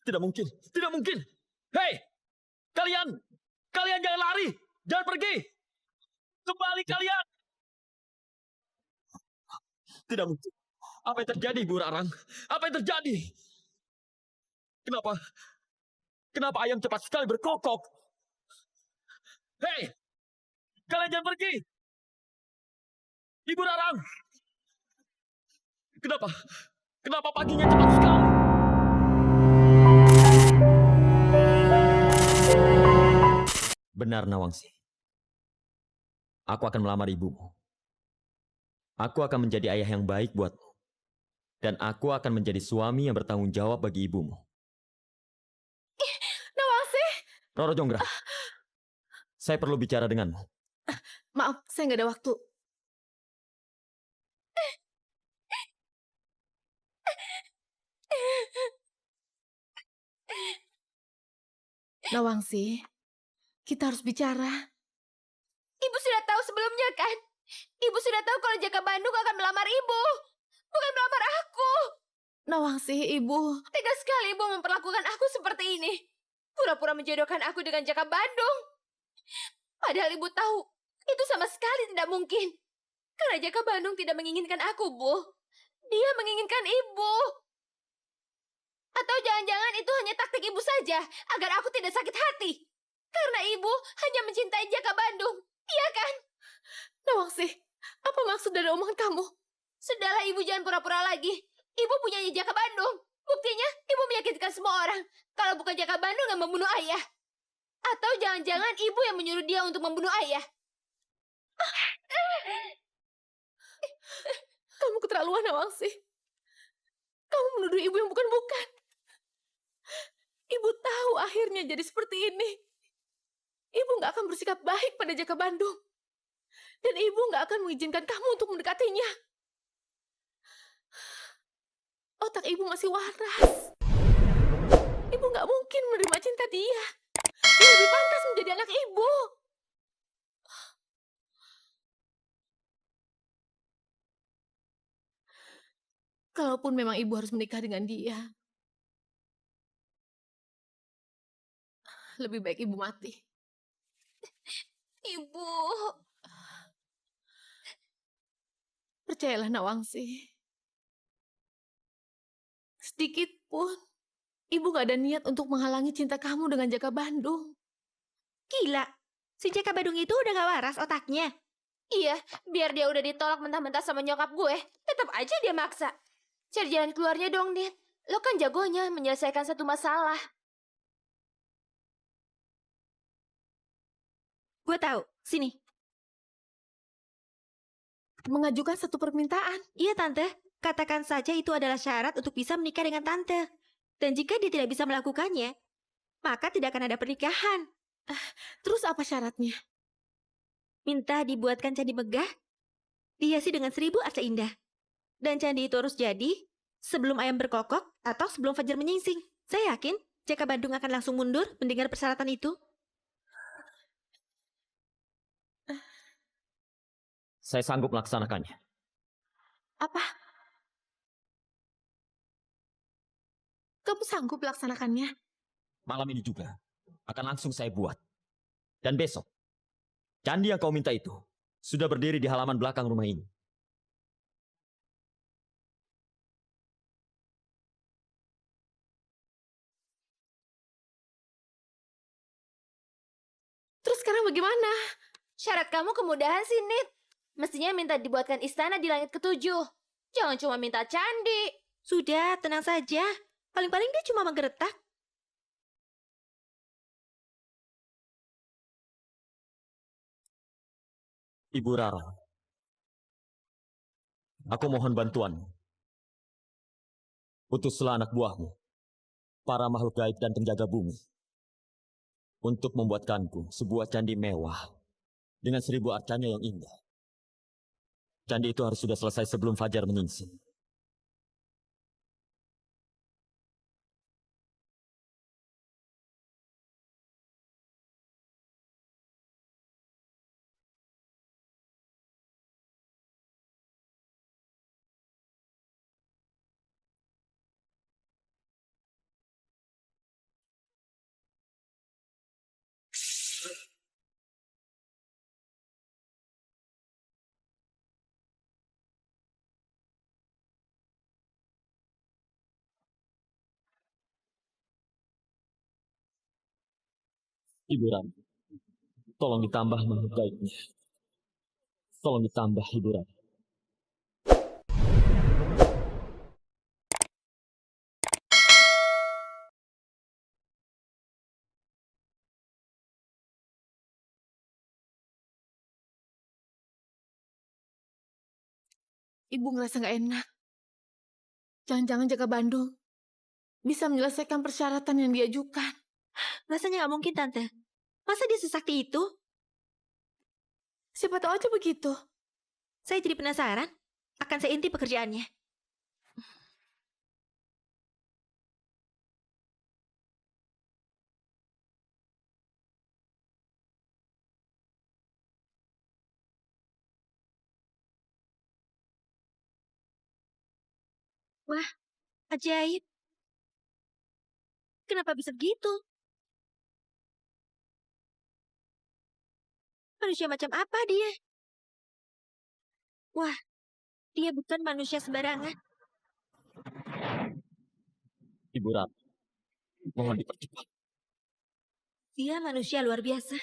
Tidak mungkin, tidak mungkin. Hei, kalian, kalian jangan lari, jangan pergi. Kembali kalian. Tidak mungkin. Apa yang terjadi, Bu Rarang? Apa yang terjadi? Kenapa? Kenapa ayam cepat sekali berkokok? Hei, kalian jangan pergi. Ibu Rarang, kenapa? Kenapa paginya cepat sekali? Benar, Nawangsi. Aku akan melamar ibumu. Aku akan menjadi ayah yang baik buatmu. Dan aku akan menjadi suami yang bertanggung jawab bagi ibumu. Nawangsi! Roro Jonggrang, saya perlu bicara denganmu. Maaf, saya nggak ada waktu. Nawangsi, kita harus bicara. Ibu sudah tahu sebelumnya kan? Ibu sudah tahu kalau Jaka Bandung akan melamar ibu. Bukan melamar aku. Nawangsi, ibu. Tega sekali ibu memperlakukan aku seperti ini. Pura-pura menjodohkan aku dengan Jaka Bandung. Padahal ibu tahu, itu sama sekali tidak mungkin. Karena Jaka Bandung tidak menginginkan aku, Bu. Dia menginginkan ibu. Atau jangan-jangan itu hanya taktik ibu saja, agar aku tidak sakit hati. Karena ibu hanya mencintai Jaka Bandung. Iya kan? Nawangsi, apa maksud dari omongan kamu? Sudahlah ibu, jangan pura-pura lagi. Ibu punya Jaka Bandung. Buktinya ibu meyakinkan semua orang kalau bukan Jaka Bandung yang membunuh ayah. Atau jangan-jangan ibu yang menyuruh dia untuk membunuh ayah. Kamu keterlaluan, Nawangsi. Kamu menuduh ibu yang bukan-bukan. Ibu tahu akhirnya jadi seperti ini. Ibu nggak akan bersikap baik pada Jaka Bandung. Dan ibu nggak akan mengizinkan kamu untuk mendekatinya. Otak ibu masih waras. Ibu nggak mungkin menerima cinta dia. Dia lebih pantas menjadi anak ibu. Kalaupun memang ibu harus menikah dengan dia, lebih baik ibu mati. Ibu. Percayalah, Nawangsi. Sedikit pun, ibu gak ada niat untuk menghalangi cinta kamu dengan Jaka Bandung. Gila, si Jaka Badung itu udah gak waras otaknya. Iya, biar dia udah ditolak mentah-mentah sama nyokap gue, tetap aja dia maksa. Cari jalan keluarnya dong, Dit. Lo kan jagonya menyelesaikan satu masalah. Gue tahu, sini. Mengajukan satu permintaan. Iya tante, katakan saja itu adalah syarat untuk bisa menikah dengan tante. Dan jika dia tidak bisa melakukannya, maka tidak akan ada pernikahan. Terus apa syaratnya? Minta dibuatkan candi megah, dihiasi dengan 1000 arca indah. Dan candi itu harus jadi sebelum ayam berkokok atau sebelum fajar menyingsing. Saya yakin Jaka Bandung akan langsung mundur mendengar persyaratan itu. Saya sanggup melaksanakannya. Apa? Kamu sanggup melaksanakannya? Malam ini juga akan langsung saya buat. Dan besok, candi yang kau minta itu sudah berdiri di halaman belakang rumah ini. Terus sekarang bagaimana? Syarat kamu kemudahan sih, Nit. Mestinya minta dibuatkan istana di langit ketujuh. Jangan cuma minta candi. Sudah, tenang saja. Paling-paling dia cuma menggeretak. Ibu Rara, aku mohon bantuanmu. Utuslah anak buahmu, para makhluk gaib dan penjaga bumi, untuk membuatkanku sebuah candi mewah dengan 1000 arcanya yang indah. Candi itu harus sudah selesai sebelum fajar menyingsing. Ibu Rani, tolong ditambah makhluk gaibnya. Tolong ditambah, Ibu Rani. Ibu ngerasa nggak enak. Jangan-jangan Jaka Bandung bisa menyelesaikan persyaratan yang diajukan. Rasanya nggak mungkin, Tante. Masa dia sesakti itu? Siapa tahu aja begitu. Saya jadi penasaran. Akan saya intip pekerjaannya. Wah, ajaib. Kenapa bisa begitu? Manusia macam apa dia? Wah, dia bukan manusia sembarangan. Ibu Rani, mohon dipercepat. Dia manusia luar biasa.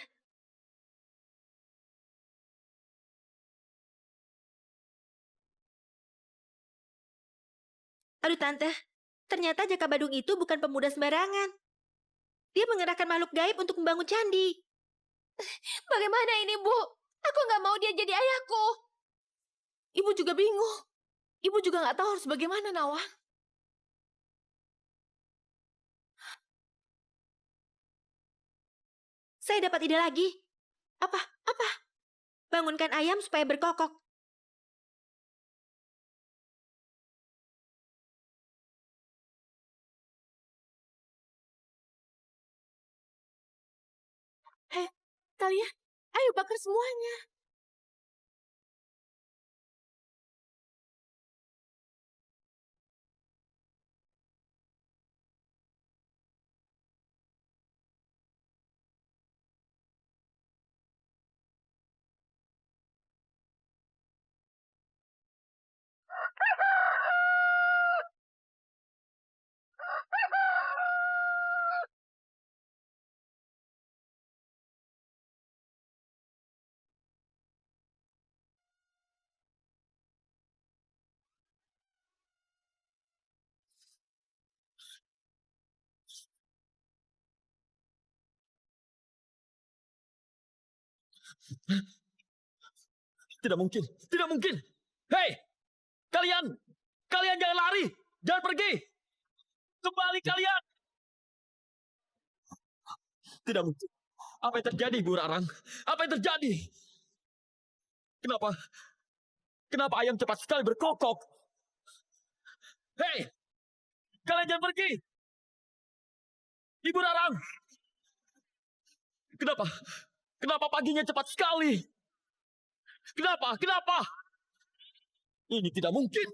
Aduh, Tante. Ternyata Jaka Badung itu bukan pemuda sembarangan. Dia mengerahkan makhluk gaib untuk membangun candi. Bagaimana ini, Bu? Aku nggak mau dia jadi ayahku. Ibu juga bingung. Ibu juga nggak tahu harus bagaimana, Nawang. Saya dapat ide lagi. Apa? Apa? Bangunkan ayam supaya berkokok. Hei, kalian, ayo bakar semuanya. Tidak mungkin, tidak mungkin. Hei, kalian, kalian jangan lari, jangan pergi. Kembali kalian. Tidak mungkin. Apa yang terjadi, Bu Rarang? Apa yang terjadi? Kenapa? Kenapa ayam cepat sekali berkokok? Hei, kalian jangan pergi. Ibu Rarang. Kenapa? Kenapa paginya cepat sekali? Kenapa? Kenapa? Ini tidak mungkin.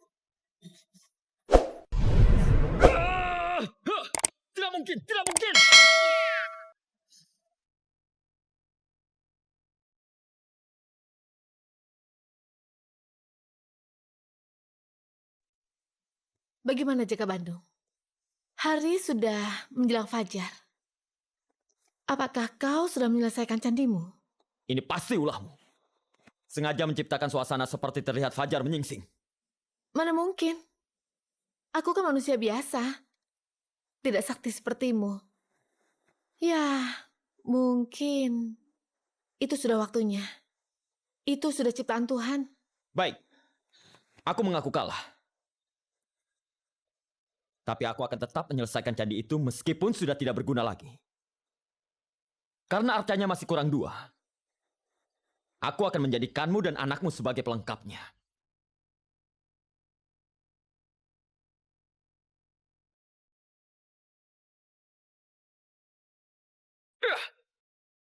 Tidak mungkin, tidak mungkin. Bagaimana Jaka Bandung? Hari sudah menjelang fajar. Apakah kau sudah menyelesaikan candimu? Ini pasti ulahmu. Sengaja menciptakan suasana seperti terlihat fajar menyingsing. Mana mungkin? Aku kan manusia biasa. Tidak sakti sepertimu. Ya, mungkin itu sudah waktunya. Itu sudah ciptaan Tuhan. Baik, aku mengaku kalah. Tapi aku akan tetap menyelesaikan candi itu meskipun sudah tidak berguna lagi. Karena arcanya masih kurang 2. Aku akan menjadikanmu dan anakmu sebagai pelengkapnya.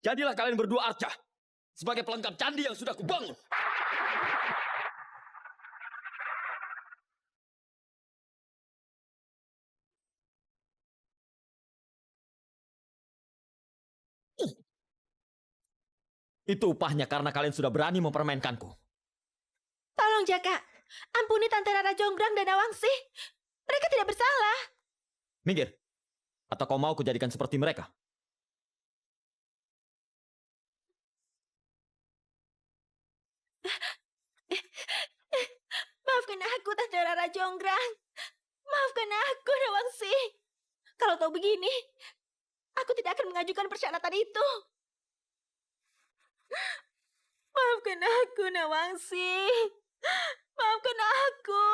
Jadilah kalian berdua arca sebagai pelengkap candi yang sudah kubangun. Itu upahnya karena kalian sudah berani mempermainkanku. Tolong, Jaka. Ampuni Tante Rara Jonggrang dan Nawangsi. Mereka tidak bersalah. Minggir. Atau kau mau kujadikan seperti mereka? Maafkan aku, Tante Rara Jonggrang. Maafkan aku, Nawangsi. Kalau tahu begini, aku tidak akan mengajukan persyaratan itu. Maafkan aku, Nawangsi. Maafkan aku.